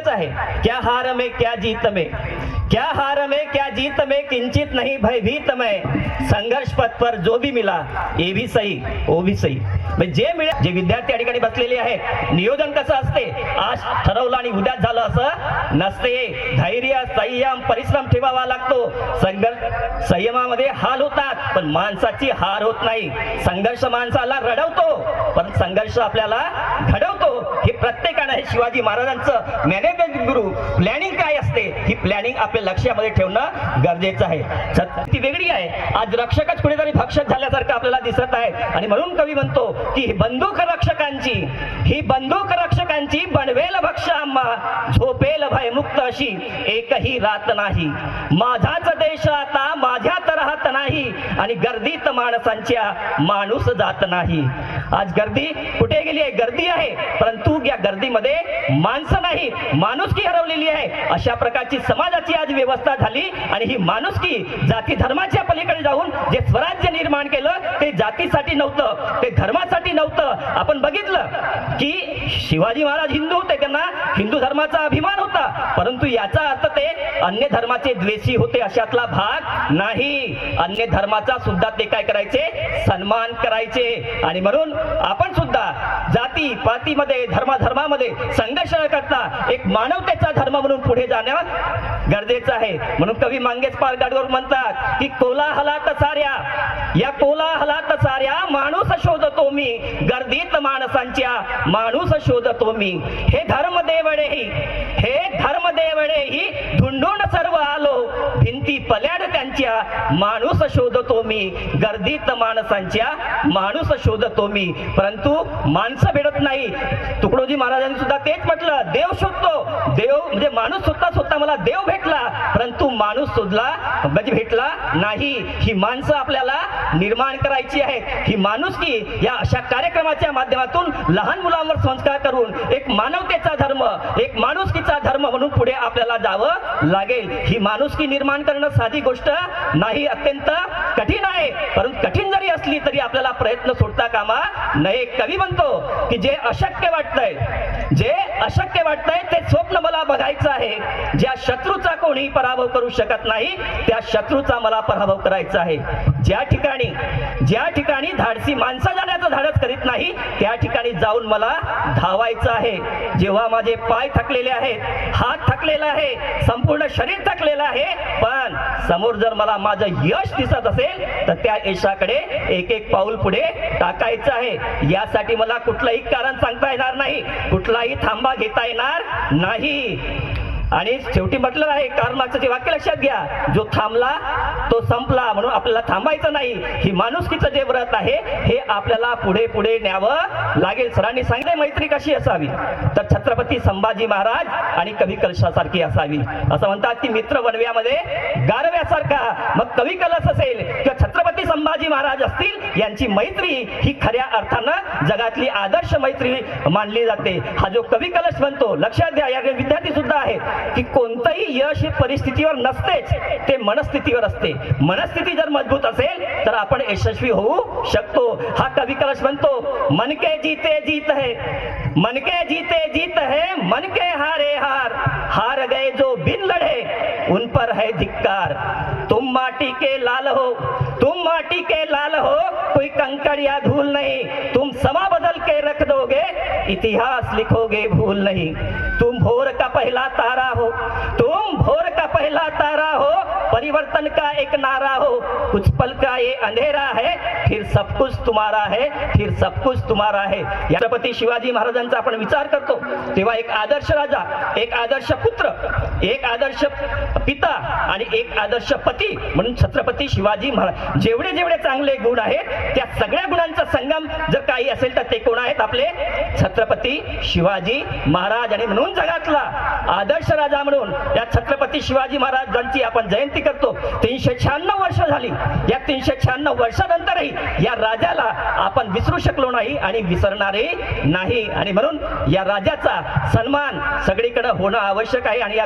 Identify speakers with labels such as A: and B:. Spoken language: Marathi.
A: एकच आहे, क्या हार में क्या जीत में, क्या हार में क्या जीत में, किंचित नहीं भयभीत में, संघर्ष पथ पर जो भी मिला ये भी सही वो भी सही. जे मिळेल, जे विद्यार्थी या ठिकाणी बसलेले आहेत, नियोजन कसं असते, आज ठरवलं आणि उद्याच झालं असं नसते. धैर्य संयम परिश्रम ठेवावा लागतो. संघर्ष संयमामध्ये हाल होतात पण माणसाची हार होत नाही. संघर्ष माणसाला रडवतो पण संघर्ष आपल्याला घडवतो. हे प्रत्येकाने, हे शिवाजी महाराजांचं मॅनेजमेंट गुरु प्लॅनिंग काय असते ही प्लॅनिंग आपल्या लक्षामध्ये ठेवणं गरजेचं आहे. ती वेगळी आहे. आज रक्षकच कुठेतरी भक्षक झाल्यासारखं आपल्याला दिसत आहे आणि म्हणून कवी म्हणतो की ही बंदूक रक्षकांची बनवेल भक्ष आम्हा, झोपेल भयमुक्त अशी एकही रात नाही. माझाच देश आता माझ्यात राहत नाही आणि गर्दीत माणसांच्या माणूस जात नाही. आज गर्दी कुठे गेली आहे? गर्दी आहे परंतु या गर्दीमध्ये माणसं नाही, माणुसकी हरवलेली आहे. अशा प्रकारची समाजाची आज व्यवस्था झाली आणि ही माणुसकी जाती धर्माच्या पलीकडे जाऊन जे स्वराज्य निर्माण केलं ते जातीसाठी नव्हतं, ते धर्मासाठी नव्हतं. आपण बघितलं की शिवाजी महाराज हिंदू होते, त्यांना हिंदू धर्माचा अभिमान होता, परंतु याचा अर्थ ते अन्य धर्माचे द्वेषी होते अशातला भाग नाही. अन्य धर्माचा सुद्धा ते काय करायचे? सन्मान करायचे. आणि म्हणून आपण सुद्धा जाती पातीमध्ये धर्मामध्ये संघर्ष न करता एक मानवतेचा धर्म म्हणून पुढे जाणं गरजेचं आहे. म्हणून कवी मंगेशकर गाडवर म्हणतात की कोलाहलात साऱ्या, या कोलाहलात साऱ्या माणूस शोधतो मी, गर्दीत माणसांच्या माणूस शोधतो मी. हे धर्मदेवडेही धुंडून सर्व आलो, भिंती पल्याड त्यांच्या माणूस शोधतो मी, गर्दीत माणसांच्या माणूस शोधतो मी. परंतु माणसं भेटत नाही. तुकडोजी महाराजांनी सुद्धा तेच म्हटलं, देव शोधतो. देव म्हणजे माणूस स्वतः मला देव भेटला परंतु माणूस शोधला म्हणजे भेटला नाही. ही माणसं आपल्याला निर्माण करायची आहेत. ही माणुसकी या अशा कार्यक्रमाच्या माध्यमातून लहान मुलांवर संस्कार करून एक मानवतेचा धर्म, एक माणुसकीचा धर्म म्हणून पुढे आपल्याला जावं लागेल. ही माणुसकी निर्माण करणं साधी गोष्ट नाही, अत्यंत कठीण आहे. परंतु कठीण जरी असली तरी आपल्याला प्रयत्न सोडता कामा नये. कवी म्हणतो की जे अशक्य वाटतंय ते स्वप्न मला बघायचं आहे. ज्या शत्रूचा कोणी पराभव करू शकत नाही त्या शत्रूचा मला पराभव करायचा आहे. ज्या ठिकाणी धाडसी माणसं जाण्याचं धाडस करीत नाही त्या ठिकाणी जाऊन मला धावायचं आहे. जेव्हा माझे पाय थकलेले आहेत, हात थकलेला आहे, संपूर्ण शरीर थकलेलं आहे, पण समोर जर मला माझं यश दिसत असेल तर त्या यशाकडे एक एक पाऊल पुढे टाकायचं आहे. यासाठी मला कुठलंही कारण सांगता येणार नाही, कुठलाही थांबा घेता येणार नाही. आणि शेवटी म्हटलं आहे, कार्ल मार्क्सचे वाक्य लक्षात घ्या, जो थांबला तो संपला. म्हणून आपल्याला थांबायचं नाही. ही माणुसकीचं जे व्रत आहे हे आपल्याला पुढे न्यावं लागेल. सरांनी सांगितले मैत्री कशी असावी तर छत्रपती संभाजी महाराज आणि कवी कलशासारखी असावी. असं म्हणतात की मित्र वनव्यामध्ये गारव्यासारखा. मग कवी कलश असेल किंवा छत्रपती संभाजी महाराज असतील, यांची मैत्री ही खऱ्या अर्थानं जगातली आदर्श मैत्री मानली जाते. हा जो कवी कलश म्हणतो, लक्षात घ्या, या विद्यार्थी सुद्धा आहेत की कोणतंही यश हे परिस्थितीवर नसतेच, ते मनस्थितीवर असते. मनस्थिती जर मजबूत असेल तर आपण यशस्वी होऊ शकतो. हा कवी कलश म्हणतो, मन के जीते जीत है, मन के जीते जीत है, मन के हारे हार, हार गए जो बिन लड़े उन पर है धिक्कार. तुम माटी के लाल हो, कोई कंकड़ या धूल नहीं, तुम समा बदल के रख दोगे, इतिहास लिखोगे भूल नहीं. तुम भोर का पहला तारा हो, परिवर्तन का एक नारा हो, कुछ पल का ये अंधेरा है, फिर सब कुछ तुम्हारा है. छत्रपती शिवाजी महाराजांचा आपण विचार करतो तेव्हा एक आदर्श राजा, एक आदर्श पुत्र, एक आदर्श पिता आणि एक आदर्श पती म्हणून छत्रपती शिवाजी महाराज. जेवढे चांगले गुण आहेत त्या सगळ्या गुणांचा संगम जर काही असेल तर ते कोण आहेत? आपले छत्रपती शिवाजी महाराज. आणि म्हणून जगातला आदर्श राजा म्हणून या छत्रपती शिवाजी महाराजांची आपण जयंती करतो. 396 वर्ष झाली. या 396 वर्षानंतरही या राजाला आपण विसरू शकलो नाही आणि विसरणारे नाही. आणि म्हणून या राजाचा सन्मान सगळीकडे होणं आवश्यक आहे. आणि या